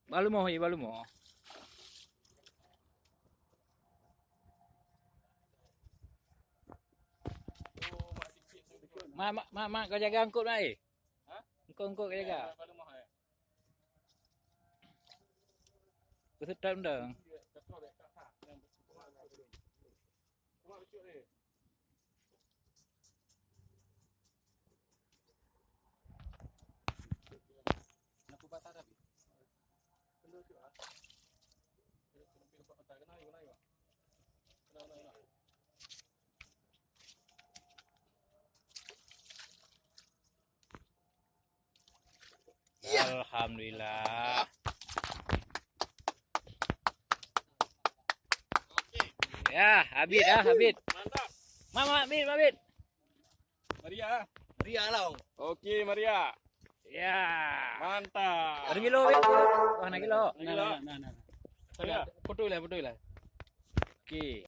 balu mo, balu mo. Mak, kau jaga angkut mai. Ha? Angkut kau jaga. Balu mo hai. Kesetan dah. Aku patah tapi. Kena tu ah. Kena pergi tempat patah kena ayo. Kena. Alhamdulillah. Okey. Ya, habis. Mantap. Habis. Maria. Ria lah. Okey, Maria. Ya. Mantap. Ada kilo weh. Wah, nak kilo. Nah. Saya foto lah. Okey.